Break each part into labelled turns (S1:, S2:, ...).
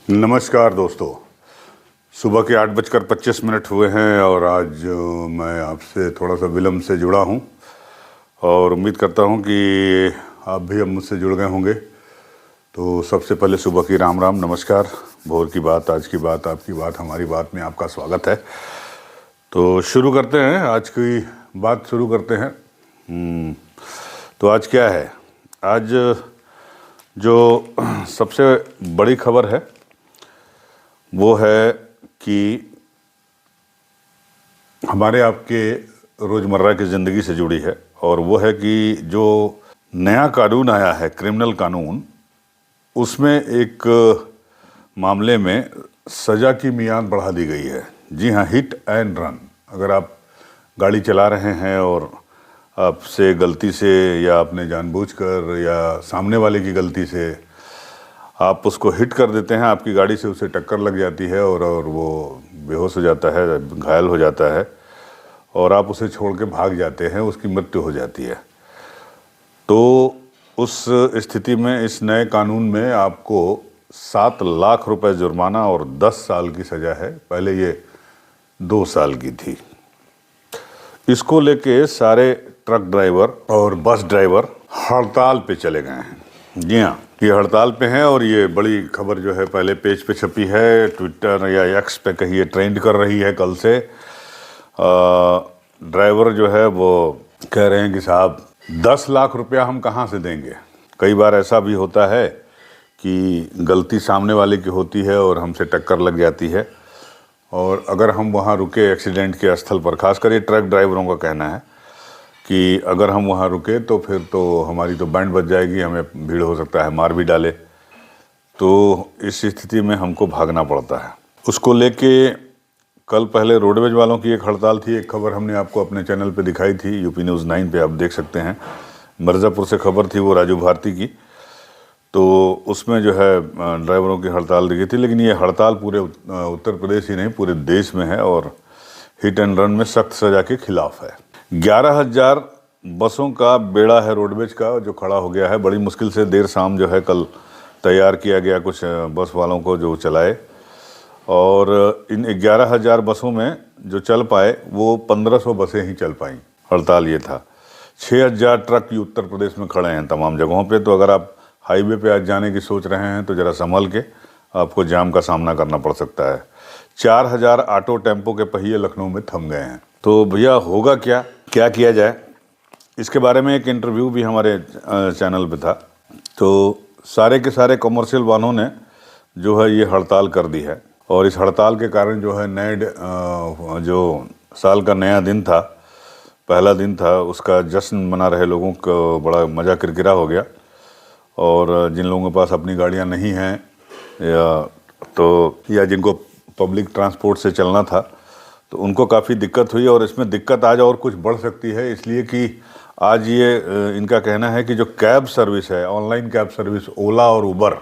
S1: नमस्कार दोस्तों। सुबह के 8:25 हुए हैं और आज मैं आपसे थोड़ा सा विलम्ब से जुड़ा हूं और उम्मीद करता हूं कि आप भी अब मुझसे जुड़ गए होंगे। तो सबसे पहले सुबह की राम राम, नमस्कार। भोर की बात, आज की बात, आपकी बात, हमारी बात में आपका स्वागत है। तो शुरू करते हैं, आज की बात शुरू करते हैं। तो आज क्या है? आज जो सबसे बड़ी खबर है वो है कि हमारे आपके रोज़मर्रा की ज़िंदगी से जुड़ी है, और वो है कि जो नया कानून आया है, क्रिमिनल कानून, उसमें एक मामले में सज़ा की मियाद बढ़ा दी गई है। जी हाँ, हिट एंड रन। अगर आप गाड़ी चला रहे हैं और आपसे गलती से या आपने जानबूझकर या सामने वाले की गलती से आप उसको हिट कर देते हैं, आपकी गाड़ी से उसे टक्कर लग जाती है और वो बेहोश हो जाता है, घायल हो जाता है और आप उसे छोड़ के भाग जाते हैं, उसकी मृत्यु हो जाती है। तो उस स्थिति में इस नए कानून में आपको 7 लाख रुपए जुर्माना और 10 साल की सज़ा है। पहले ये 2 साल की थी। इसको लेके सारे ट्रक ड्राइवर और बस ड्राइवर हड़ताल पे चले गए हैं। जी हाँ, ये हड़ताल पे हैं और ये बड़ी खबर जो है पहले पेज पे छपी है, ट्विटर या एक्स पे कहीं ये ट्रेंड कर रही है कल से। ड्राइवर जो है वो कह रहे हैं कि साहब 10 लाख रुपया हम कहाँ से देंगे। कई बार ऐसा भी होता है कि गलती सामने वाले की होती है और हमसे टक्कर लग जाती है, और अगर हम वहाँ रुके एक्सीडेंट के स्थल पर, खासकर ये ट्रक ड्राइवरों का कहना है कि अगर हम वहाँ रुके तो फिर तो हमारी तो बैंड बज जाएगी, हमें भीड़ हो सकता है मार भी डाले। तो इस स्थिति में हमको भागना पड़ता है। उसको लेके कल पहले रोडवेज वालों की एक हड़ताल थी। एक खबर हमने आपको अपने चैनल पे दिखाई थी, यूपी न्यूज़ 9 पे आप देख सकते हैं। मिर्ज़ापुर से खबर थी, वो राजू भारती की। तो उसमें जो है ड्राइवरों की हड़ताल दिखी थी। लेकिन ये हड़ताल पूरे उत्तर प्रदेश ही नहीं, पूरे देश में है और हिट एंड रन में सख्त सज़ा के खिलाफ है। 11,000 बसों का बेड़ा है रोडवेज का, जो खड़ा हो गया है। बड़ी मुश्किल से देर शाम जो है कल तैयार किया गया कुछ बस वालों को जो चलाए, और इन 11,000 बसों में जो चल पाए वो 1500 बसें ही चल पाईं। हड़ताल ये था। 6,000 ट्रक ही उत्तर प्रदेश में खड़े हैं तमाम जगहों पे। तो अगर आप हाईवे पे आज जाने की सोच रहे हैं तो ज़रा संभल के, आपको जाम का सामना करना पड़ सकता है। 4,000 ऑटो टेम्पो के पहिए लखनऊ में थम गए हैं। तो भैया होगा क्या, क्या किया जाए, इसके बारे में एक इंटरव्यू भी हमारे चैनल पे था। तो सारे के सारे कमर्शियल वाहनों ने जो है ये हड़ताल कर दी है, और इस हड़ताल के कारण जो है नए जो साल का नया दिन था, पहला दिन था, उसका जश्न मना रहे लोगों को बड़ा मज़ा किरकिरा हो गया। और जिन लोगों के पास अपनी गाड़ियां नहीं हैं या जिनको पब्लिक ट्रांसपोर्ट से चलना था, तो उनको काफ़ी दिक्कत हुई। और इसमें दिक्कत आज और कुछ बढ़ सकती है, इसलिए कि आज ये इनका कहना है कि जो कैब सर्विस है, ऑनलाइन कैब सर्विस, ओला और उबर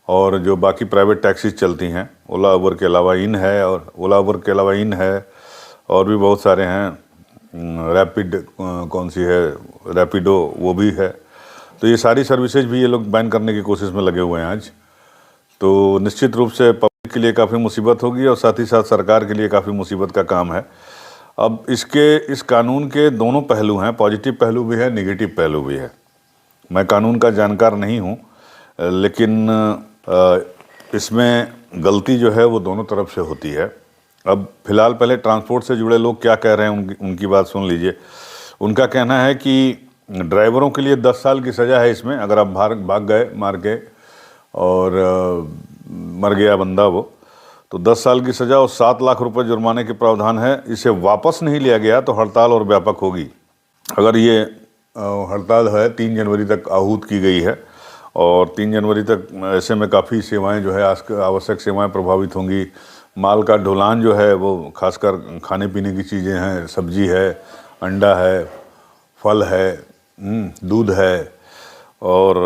S1: और जो बाकी प्राइवेट टैक्सीज चलती हैं, ओला उबर के अलावा इन है, और ओला उबर के अलावा इन है और भी बहुत सारे हैं, रैपिड कौन सी है, रैपिडो वो भी है। तो ये सारी सर्विसेज भी ये लोग बैन करने की कोशिश में लगे हुए हैं आज। तो निश्चित रूप से पब्लिक के लिए काफ़ी मुसीबत होगी और साथ ही साथ सरकार के लिए काफ़ी मुसीबत का काम है। अब इस कानून के दोनों पहलू हैं, पॉजिटिव पहलू भी है, नेगेटिव पहलू भी है। मैं कानून का जानकार नहीं हूँ, लेकिन इसमें गलती जो है वो दोनों तरफ से होती है। अब फिलहाल पहले ट्रांसपोर्ट से जुड़े लोग क्या कह रहे हैं उनकी बात सुन लीजिए। उनका कहना है कि ड्राइवरों के लिए 10 साल की सज़ा है इसमें, अगर आप भाग गए मार के और मर गया बंदा वो, तो 10 साल की सज़ा और 7 लाख रुपए जुर्माने के प्रावधान है। इसे वापस नहीं लिया गया तो हड़ताल और व्यापक होगी। अगर ये हड़ताल है 3 जनवरी तक आहूत की गई है, और 3 जनवरी तक ऐसे में काफ़ी सेवाएं जो है, आवश्यक सेवाएं प्रभावित होंगी। माल का ढुलान जो है वो खासकर खाने पीने की चीज़ें हैं, सब्जी है, अंडा है, फल है, दूध है और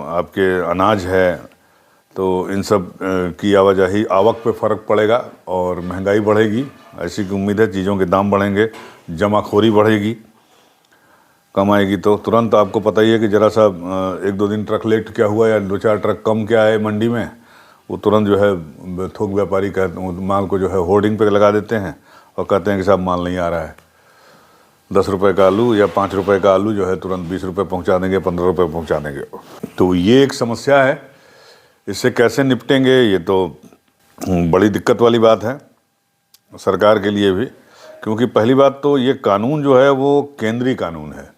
S1: आपके अनाज है, तो इन सब की आवाजाही, आवक पे फ़र्क पड़ेगा और महंगाई बढ़ेगी। ऐसी की उम्मीद है, चीज़ों के दाम बढ़ेंगे, जमाखोरी बढ़ेगी, कम आएगी। तो तुरंत आपको पता ही है कि ज़रा सा 1-2 दिन ट्रक लेट क्या हुआ या 2-4 ट्रक कम क्या आए मंडी में, वो तुरंत जो है थोक व्यापारी माल को जो है होर्डिंग पे लगा देते हैं और कहते हैं कि साहब माल नहीं आ रहा है। 10 रुपये का आलू या 5 रुपये का आलू जो है तुरंत 20 रुपये पहुँचा देंगे, 15 रुपये पहुँचा देंगे। तो ये एक समस्या है, इससे कैसे निपटेंगे ये तो बड़ी दिक्कत वाली बात है सरकार के लिए भी, क्योंकि पहली बात तो ये कानून जो है वो केंद्रीय कानून है।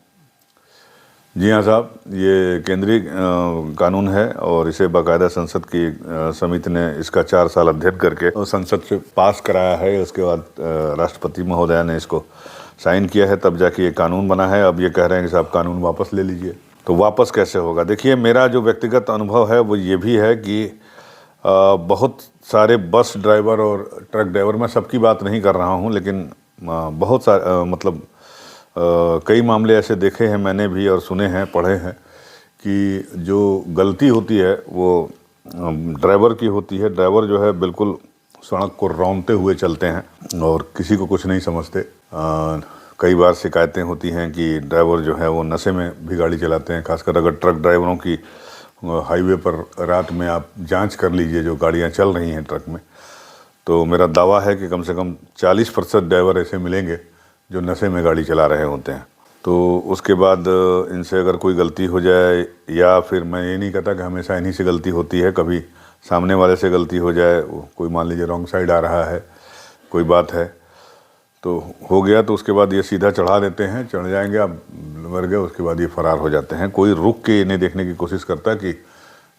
S1: जी हाँ साहब, ये केंद्रीय कानून है और इसे बाकायदा संसद की समिति ने इसका 4 साल अध्ययन करके और संसद से पास कराया है। उसके बाद राष्ट्रपति महोदया ने इसको साइन किया है, तब जाके ये कानून बना है। अब ये कह रहे हैं कि साहब कानून वापस ले लीजिए। तो वापस कैसे होगा? देखिए, मेरा जो व्यक्तिगत अनुभव है वो ये भी है कि बहुत सारे बस ड्राइवर और ट्रक ड्राइवर, मैं सबकी बात नहीं कर रहा हूँ, लेकिन बहुत सारे मतलब कई मामले ऐसे देखे हैं मैंने भी और सुने हैं, पढ़े हैं कि जो गलती होती है वो ड्राइवर की होती है। ड्राइवर जो है बिल्कुल सड़क को रौंदते हुए चलते हैं और किसी को कुछ नहीं समझते। कई बार शिकायतें होती हैं कि ड्राइवर जो है वो नशे में भी गाड़ी चलाते हैं। खासकर अगर ट्रक ड्राइवरों की हाईवे पर रात में आप जांच कर लीजिए जो गाड़ियां चल रही हैं ट्रक में, तो मेरा दावा है कि कम से कम 40% ड्राइवर ऐसे मिलेंगे जो नशे में गाड़ी चला रहे होते हैं। तो उसके बाद इनसे अगर कोई गलती हो जाए, या फिर मैं ये नहीं कहता कि हमेशा इन्हीं से गलती होती है, कभी सामने वाले से गलती हो जाए, कोई मान लीजिए रॉन्ग साइड आ रहा है, कोई बात है तो हो गया, तो उसके बाद ये सीधा चढ़ा देते हैं, चढ़ जाएंगे, आप मर गए, उसके बाद ये फरार हो जाते हैं। कोई रुक के इन्हें देखने की कोशिश करता कि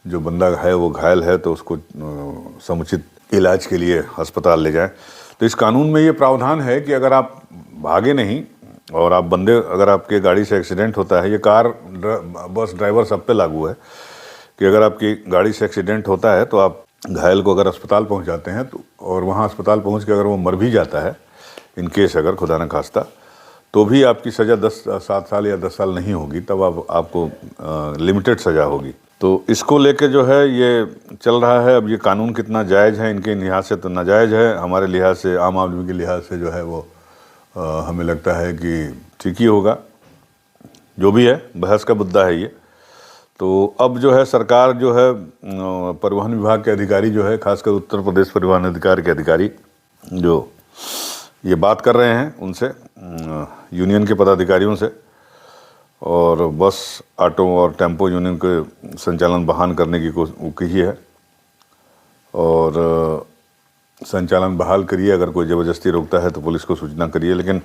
S1: जो बंदा है वो घायल है तो उसको समुचित इलाज के लिए अस्पताल ले जाएं। तो इस कानून में ये प्रावधान है कि अगर आप भागे नहीं और आप अगर आपके गाड़ी से एक्सीडेंट होता है, ये कार बस ड्राइवर सब पे लागू है कि अगर आपकी गाड़ी से एक्सीडेंट होता है तो आप घायल को अगर अस्पताल पहुंचाते हैं तो, और वहां अस्पताल पहुंच के अगर वो मर भी जाता है, इन केस अगर खुदा न खास्ता, तो भी आपकी सज़ा 7 साल या 10 साल नहीं होगी, तब आपको लिमिटेड सज़ा होगी। तो इसको लेके जो है ये चल रहा है। अब ये कानून कितना जायज़ है, इनके लिहाज से तो नाजायज़ है, हमारे लिहाज से, आम आदमी के लिहाज से जो है वो हमें लगता है कि ठीक ही होगा। जो भी है, बहस का मुद्दा है ये। तो अब जो है सरकार जो है परिवहन विभाग के अधिकारी जो है, खासकर उत्तर प्रदेश परिवहन अधिकार के अधिकारी जो ये बात कर रहे हैं उनसे, यूनियन के पदाधिकारियों से, और बस ऑटो और टेम्पो यूनियन के संचालन बहाल करने की की है और संचालन बहाल करिए। अगर कोई ज़बरदस्ती रोकता है तो पुलिस को सूचना करिए, लेकिन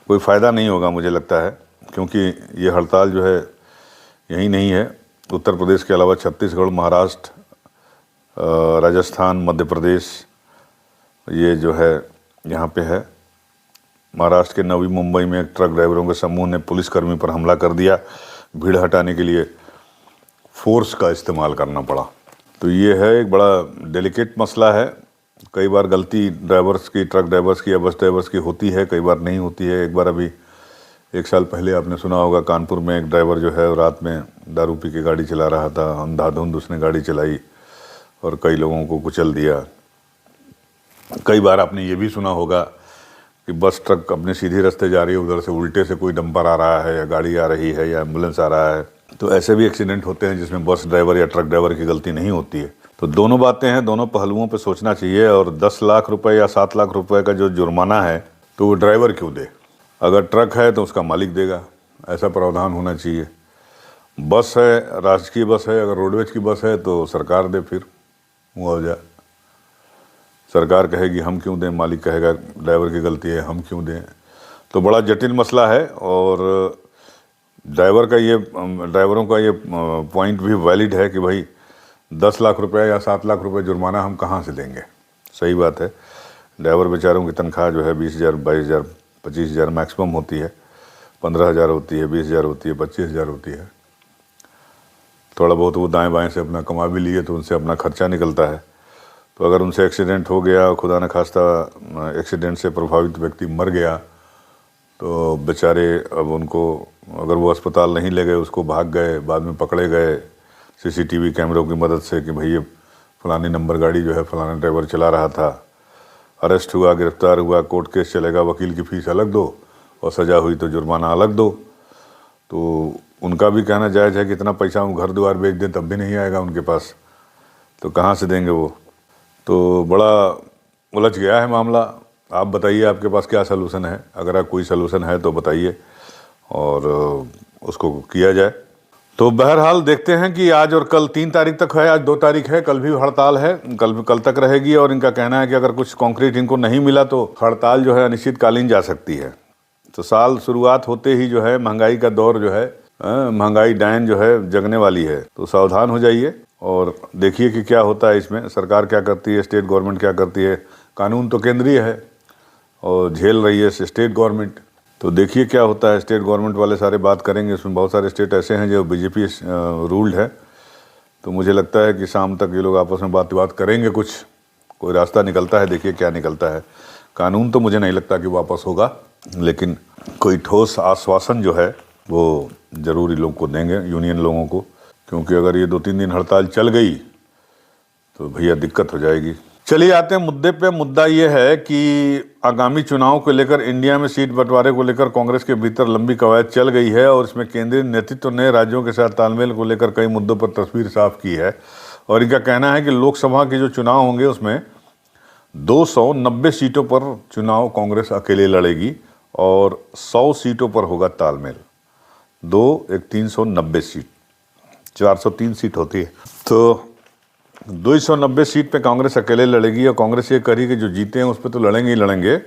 S1: कोई फ़ायदा नहीं होगा मुझे लगता है, क्योंकि ये हड़ताल जो है यही नहीं है, उत्तर प्रदेश के अलावा छत्तीसगढ़, महाराष्ट्र, राजस्थान, मध्य प्रदेश, ये जो है यहाँ पे है। महाराष्ट्र के नवी मुंबई में एक ट्रक ड्राइवरों के समूह ने पुलिसकर्मी पर हमला कर दिया। भीड़ हटाने के लिए फोर्स का इस्तेमाल करना पड़ा। तो ये है एक बड़ा डेलिकेट मसला है। कई बार गलती ड्राइवर्स की, ट्रक ड्राइवर्स की या बस ड्राइवर्स की होती है, कई बार नहीं होती है। एक बार अभी 1 साल पहले आपने सुना होगा, कानपुर में एक ड्राइवर जो है रात में दारू पी के गाड़ी चला रहा था, अंधाधुंध उसने गाड़ी चलाई और कई लोगों को कुचल दिया। कई बार आपने ये भी सुना होगा कि बस ट्रक अपने सीधे रास्ते जा रही है, उधर से उल्टे से कोई डंपर आ रहा है या गाड़ी आ रही है या एम्बुलेंस आ रहा है। तो ऐसे भी एक्सीडेंट होते हैं जिसमें बस ड्राइवर या ट्रक ड्राइवर की गलती नहीं होती है। तो दोनों बातें हैं, दोनों पहलुओं पे सोचना चाहिए। और 10 लाख रुपए या 7 लाख रुपए का जो जुर्माना है तो वो ड्राइवर क्यों दे? अगर ट्रक है तो उसका मालिक देगा, ऐसा प्रावधान होना चाहिए। बस है, राजकीय बस है, अगर रोडवेज की बस है तो सरकार दे, फिर मुआवजा सरकार कहेगी हम क्यों दें, मालिक कहेगा ड्राइवर की गलती है हम क्यों दें। तो बड़ा जटिल मसला है और ड्राइवरों का ये पॉइंट भी वैलिड है कि भाई 10 लाख रुपए या 7 लाख रुपए जुर्माना हम कहाँ से देंगे। सही बात है, ड्राइवर बेचारों की तनख्वाह जो है 20,000, 22,000, 25,000 मैक्सिमम होती है, 15,000 होती है, 20,000 होती है, 25,000 होती है। थोड़ा बहुत वो दाएं बाएं से अपना कमा भी लिए तो उनसे अपना खर्चा निकलता है। तो अगर उनसे एक्सीडेंट हो गया, खुदा न खास्ता एक्सीडेंट से प्रभावित व्यक्ति मर गया, तो बेचारे अब उनको, अगर वो अस्पताल नहीं ले गए, उसको भाग गए, बाद में पकड़े गए सीसीटीवी कैमरों की मदद से कि भाई ये फलानी नंबर गाड़ी जो है फलाना ड्राइवर चला रहा था, अरेस्ट हुआ, गिरफ्तार हुआ, कोर्ट केस चलेगा, वकील की फ़ीस अलग दो और सज़ा हुई तो जुर्माना अलग दो। तो उनका भी कहना जायज़ है कि इतना पैसा हम घर द्वार बेच दें तब भी नहीं आएगा उनके पास। तो कहाँ से देंगे वो? तो बड़ा उलझ गया है मामला। आप बताइए आपके पास क्या सलूशन है, अगर आप कोई सलूशन है तो बताइए और उसको किया जाए। तो बहरहाल देखते हैं कि आज और कल 3 तारीख तक है, आज 2 तारीख है, कल भी हड़ताल है, कल तक रहेगी। और इनका कहना है कि अगर कुछ कॉन्क्रीट इनको नहीं मिला तो हड़ताल जो है अनिश्चितकालीन जा सकती है। तो साल शुरुआत होते ही जो है महंगाई का दौर जो है, महंगाई डायन जो है जगने वाली है। तो सावधान हो जाइए और देखिए कि क्या होता है इसमें, सरकार क्या करती है, स्टेट गवर्नमेंट क्या करती है। कानून तो केंद्रीय है और झेल रही है स्टेट गवर्नमेंट। तो देखिए क्या होता है। स्टेट गवर्नमेंट वाले सारे बात करेंगे, उसमें बहुत सारे स्टेट ऐसे हैं जो बीजेपी रूल्ड है। तो मुझे लगता है कि शाम तक ये लोग आपस में बात करेंगे, कोई रास्ता निकलता है, देखिए क्या निकलता है। कानून तो मुझे नहीं लगता कि वापस होगा, लेकिन कोई ठोस आश्वासन जो है वो ज़रूर ही लोग को देंगे, यूनियन लोगों को। क्योंकि अगर ये 2-3 दिन हड़ताल चल गई तो भैया दिक्कत हो जाएगी। चलिए आते हैं मुद्दे पे। मुद्दा ये है कि आगामी चुनाव को लेकर इंडिया में सीट बंटवारे को लेकर कांग्रेस के भीतर लंबी कवायद चल गई है और इसमें केंद्रीय नेतृत्व ने राज्यों के साथ तालमेल को लेकर कई मुद्दों पर तस्वीर साफ की है। और इनका कहना है कि लोकसभा के जो चुनाव होंगे उसमें 290 सीटों पर चुनाव कांग्रेस अकेले लड़ेगी और 100 सीटों पर होगा तालमेल। 390 सीट, 403 सीट होती है, तो 290 सीट पे कांग्रेस अकेले लड़ेगी। और कांग्रेस ये करी कि जो जीते हैं उस पर तो लड़ेंगे ही लड़ेंगे,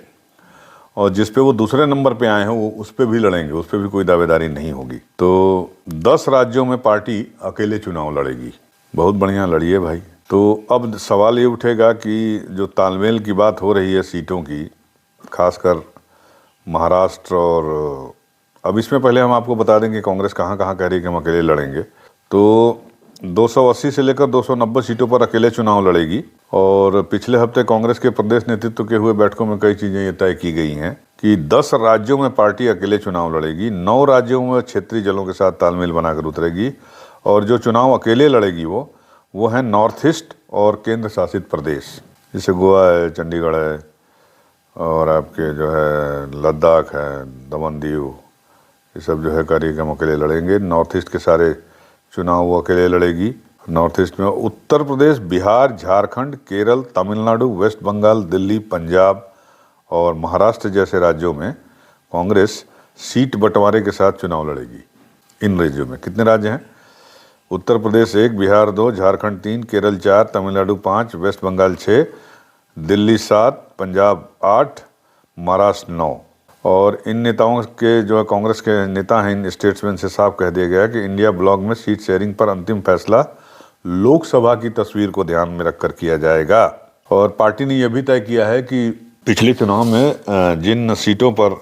S1: और जिस पे वो दूसरे नंबर पे आए हैं वो उस पे भी लड़ेंगे, उस पे भी कोई दावेदारी नहीं होगी। तो 10 राज्यों में पार्टी अकेले चुनाव लड़ेगी। बहुत बढ़िया लड़िए भाई। तो अब सवाल ये उठेगा कि जो तालमेल की बात हो रही है सीटों की, खासकर महाराष्ट्र, और अब इसमें पहले हम आपको बता दें कि कांग्रेस कहाँ कहाँ कह रही है कि हम अकेले लड़ेंगे। तो 280 से लेकर 290 सीटों पर अकेले चुनाव लड़ेगी। और पिछले हफ्ते कांग्रेस के प्रदेश नेतृत्व के हुए बैठकों में कई चीज़ें ये तय की गई हैं कि 10 राज्यों में पार्टी अकेले चुनाव लड़ेगी, 9 राज्यों में क्षेत्रीय दलों के साथ तालमेल बनाकर उतरेगी। और जो चुनाव अकेले लड़ेगी वो है नॉर्थ ईस्ट और केंद्र शासित प्रदेश, जैसे गोवा है, चंडीगढ़ है, और आपके जो है लद्दाख है, दमन दीव, ये सब जो है कार्यक्रम अकेले लड़ेंगे। नॉर्थ ईस्ट के सारे चुनाव वो अकेले लड़ेगी। नॉर्थ ईस्ट में उत्तर प्रदेश, बिहार, झारखंड, केरल, तमिलनाडु, वेस्ट बंगाल, दिल्ली, पंजाब और महाराष्ट्र जैसे राज्यों में कांग्रेस सीट बंटवारे के साथ चुनाव लड़ेगी। इन राज्यों में कितने राज्य हैं? उत्तर प्रदेश 1, बिहार 2, झारखंड 3, केरल 4, तमिलनाडु 5, वेस्ट बंगाल 6, दिल्ली 7, पंजाब 8, महाराष्ट्र 9। और इन नेताओं के जो कांग्रेस के नेता हैं, इन स्टेट्समैन से साफ कह दिया गया है कि इंडिया ब्लॉक में सीट शेयरिंग पर अंतिम फैसला लोकसभा की तस्वीर को ध्यान में रखकर किया जाएगा। और पार्टी ने यह भी तय किया है कि पिछले चुनाव में जिन सीटों पर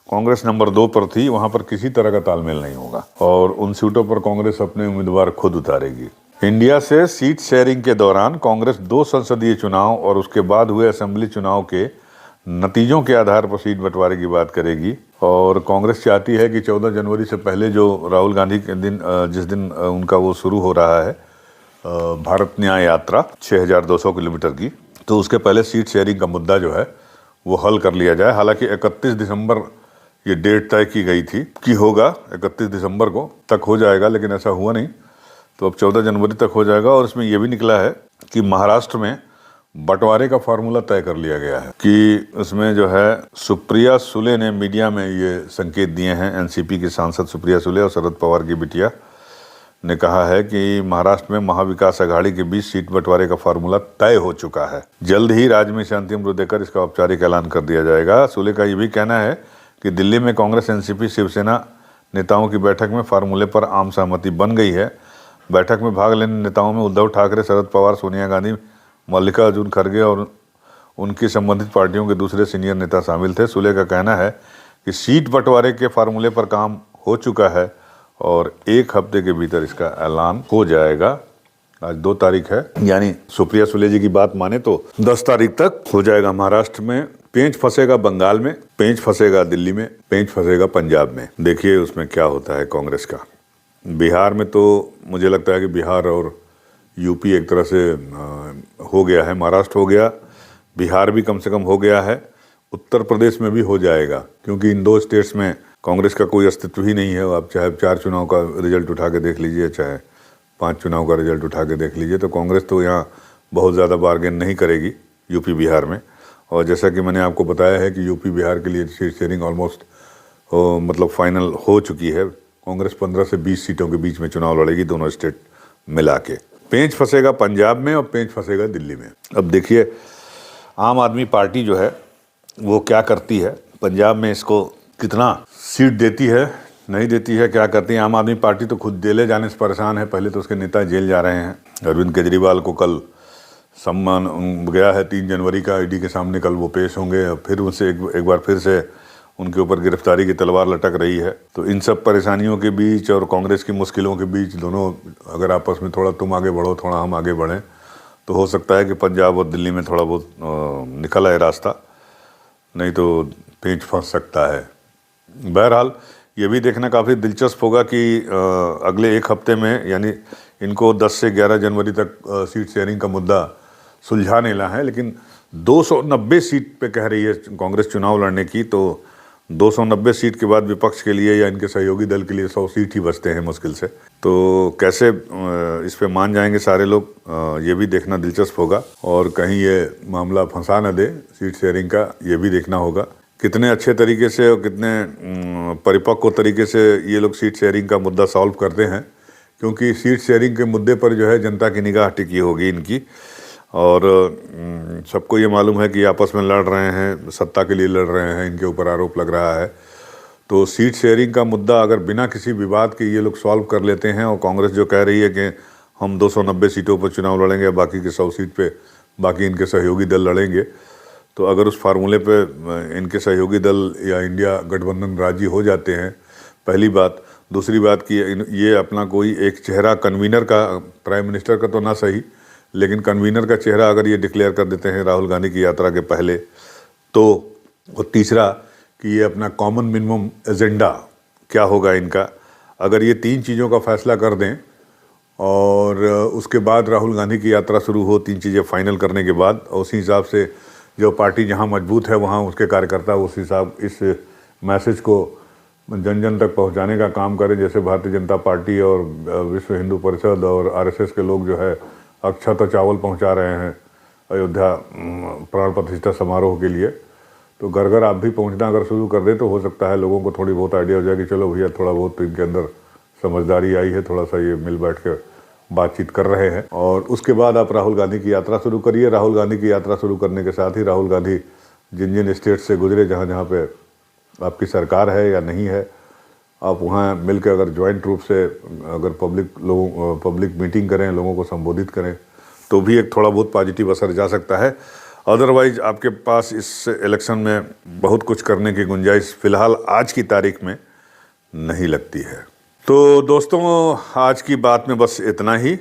S1: कांग्रेस नंबर 2 पर थी वहां पर किसी तरह का तालमेल नहीं होगा और उन सीटों पर कांग्रेस अपने उम्मीदवार खुद उतारेगी। इंडिया से सीट शेयरिंग के दौरान कांग्रेस 2 संसदीय चुनाव और उसके बाद हुए असेंबली चुनाव के नतीजों के आधार पर सीट बंटवारे की बात करेगी। और कांग्रेस चाहती है कि 14 जनवरी से पहले जो राहुल गांधी के दिन, जिस दिन उनका वो शुरू हो रहा है भारत न्याय यात्रा 6200 किलोमीटर की, तो उसके पहले सीट शेयरिंग का मुद्दा जो है वो हल कर लिया जाए। हालांकि 31 दिसंबर ये डेट तय की गई थी कि होगा, 31 दिसंबर को तक हो जाएगा, लेकिन ऐसा हुआ नहीं। तो अब 14 जनवरी तक हो जाएगा। और इसमें यह भी निकला है कि महाराष्ट्र में बंटवारे का फार्मूला तय कर लिया गया है कि उसमें जो है सुप्रिया सुले ने मीडिया में ये संकेत दिए हैं। एनसीपी की सांसद सुप्रिया सुले और शरद पवार की बिटिया ने कहा है कि महाराष्ट्र में महाविकास अघाड़ी के बीच सीट बंटवारे का फार्मूला तय हो चुका है। जल्द ही राज्य में इसे अंतिम रूप देकर इसका औपचारिक ऐलान कर दिया जाएगा। सुले का ये भी कहना है कि दिल्ली में कांग्रेस, एनसीपी, शिवसेना नेताओं की बैठक में फार्मूले पर आम सहमति बन गई है। बैठक में भाग लेने नेताओं में उद्धव ठाकरे, शरद पवार, सोनिया गांधी, मल्लिकार्जुन खड़गे और उनकी संबंधित पार्टियों के दूसरे सीनियर नेता शामिल थे। सुले का कहना है कि सीट बंटवारे के फार्मूले पर काम हो चुका है और 1 हफ्ते के भीतर इसका ऐलान हो जाएगा। आज 2 तारीख है, यानी सुप्रिया सुले जी की बात माने तो 10 तारीख तक हो जाएगा। महाराष्ट्र में पेंच फंसेगा, बंगाल में पेंच फंसेगा, दिल्ली में पेंच फंसेगा, पंजाब में। देखिए उसमें क्या होता है कांग्रेस का। बिहार में तो मुझे लगता है कि बिहार और यूपी एक तरह से हो गया है, महाराष्ट्र हो गया, बिहार भी कम से कम हो गया है, उत्तर प्रदेश में भी हो जाएगा, क्योंकि इन 2 स्टेट्स में कांग्रेस का कोई अस्तित्व ही नहीं है। आप चाहे 4 चुनाव का रिजल्ट उठा के देख लीजिए, चाहे 5 चुनाव का रिजल्ट उठा के देख लीजिए। तो कांग्रेस तो यहाँ बहुत ज़्यादा बार्गेन नहीं करेगी यूपी बिहार में। और जैसा कि मैंने आपको बताया है कि यूपी बिहार के लिए सीट शेयरिंग ऑलमोस्ट मतलब फाइनल हो चुकी है। कांग्रेस 15 से 20 सीटों के बीच में चुनाव लड़ेगी, दोनों स्टेट मिला के। पेंच फंसेगा पंजाब में और पेंच फंसेगा दिल्ली में। अब देखिए आम आदमी पार्टी जो है वो क्या करती है, पंजाब में इसको कितना सीट देती है, नहीं देती है, क्या करती है। आम आदमी पार्टी तो खुद जेले जाने से परेशान है। पहले तो उसके नेता जेल जा रहे हैं। अरविंद केजरीवाल को कल सम्मान गया है 3 जनवरी का ईडी के सामने, कल वो पेश होंगे। फिर उनसे एक बार फिर से उनके ऊपर गिरफ्तारी की तलवार लटक रही है। तो इन सब परेशानियों के बीच और कांग्रेस की मुश्किलों के बीच दोनों अगर आपस में थोड़ा तुम आगे बढ़ो थोड़ा हम आगे बढ़ें तो हो सकता है कि पंजाब और दिल्ली में थोड़ा बहुत निकल आए रास्ता, नहीं तो पेंच फंस सकता है। बहरहाल ये भी देखना काफ़ी दिलचस्प होगा कि अगले 1 हफ्ते में यानी इनको 10 से 11 जनवरी तक सीट शेयरिंग का मुद्दा सुलझाने ला है। लेकिन 290 सीट पे कह रही है कांग्रेस चुनाव लड़ने की, तो 290 सीट के बाद विपक्ष के लिए या इनके सहयोगी दल के लिए 100 सीट ही बचते हैं मुश्किल से। तो कैसे इस पे मान जाएंगे सारे लोग, ये भी देखना दिलचस्प होगा। और कहीं ये मामला फंसा न दे सीट शेयरिंग का, ये भी देखना होगा। कितने अच्छे तरीके से और कितने परिपक्व तरीके से ये लोग सीट शेयरिंग का मुद्दा सॉल्व करते हैं, क्योंकि सीट शेयरिंग के मुद्दे पर जो है जनता की निगाह टिकी होगी इनकी। और सबको ये मालूम है कि आपस में लड़ रहे हैं, सत्ता के लिए लड़ रहे हैं, इनके ऊपर आरोप लग रहा है। तो सीट शेयरिंग का मुद्दा अगर बिना किसी विवाद के ये लोग सॉल्व कर लेते हैं, और कांग्रेस जो कह रही है कि हम 290 सीटों पर चुनाव लड़ेंगे, बाकी के 100 सीट पे बाकी इनके सहयोगी दल लड़ेंगे, तो अगर उस फार्मूले पे इनके सहयोगी दल या इंडिया गठबंधन राजी हो जाते हैं, पहली बात। दूसरी बात कि ये अपना कोई एक चेहरा कन्वीनर का, प्राइम मिनिस्टर का तो ना सही, लेकिन कन्वीनर का चेहरा अगर ये डिक्लेयर कर देते हैं राहुल गांधी की यात्रा के पहले, तो और तीसरा कि ये अपना कॉमन मिनिमम एजेंडा क्या होगा इनका, अगर ये 3 चीज़ों का फैसला कर दें और उसके बाद राहुल गांधी की यात्रा शुरू हो 3 चीज़ें फाइनल करने के बाद, और उसी हिसाब से जो पार्टी जहां मजबूत है वहां उसके कार्यकर्ता उस हिसाब इस मैसेज को जन जन तक पहुंचाने का काम करें। जैसे भारतीय जनता पार्टी और विश्व हिंदू परिषद और आरएसएस के लोग जो है अक्षत चावल पहुंचा रहे हैं अयोध्या प्राण प्रतिष्ठा समारोह के लिए, तो घर घर आप भी पहुंचना अगर शुरू कर दे तो हो सकता है लोगों को थोड़ी बहुत आइडिया हो जाए कि चलो भैया थोड़ा बहुत तो इनके अंदर समझदारी आई है, थोड़ा सा ये मिल बैठ कर बातचीत कर रहे हैं। और उसके बाद आप राहुल गांधी की यात्रा शुरू करिए। राहुल गांधी की यात्रा शुरू करने के साथ ही राहुल गांधी जिन जिन स्टेट से गुजरे, जहाँ जहाँ पे आपकी सरकार है या नहीं है, आप वहाँ मिलकर अगर ज्वाइंट रूप से अगर पब्लिक मीटिंग करें, लोगों को संबोधित करें, तो भी एक थोड़ा बहुत पॉजिटिव असर जा सकता है। अदरवाइज आपके पास इस इलेक्शन में बहुत कुछ करने की गुंजाइश फ़िलहाल आज की तारीख में नहीं लगती है। तो दोस्तों आज की बात में बस इतना ही,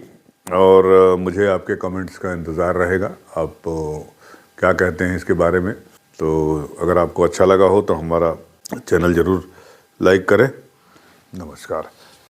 S1: और मुझे आपके कमेंट्स का इंतज़ार रहेगा, आप क्या कहते हैं इसके बारे में। तो अगर आपको अच्छा लगा हो तो हमारा चैनल ज़रूर लाइक करें। नमस्कार।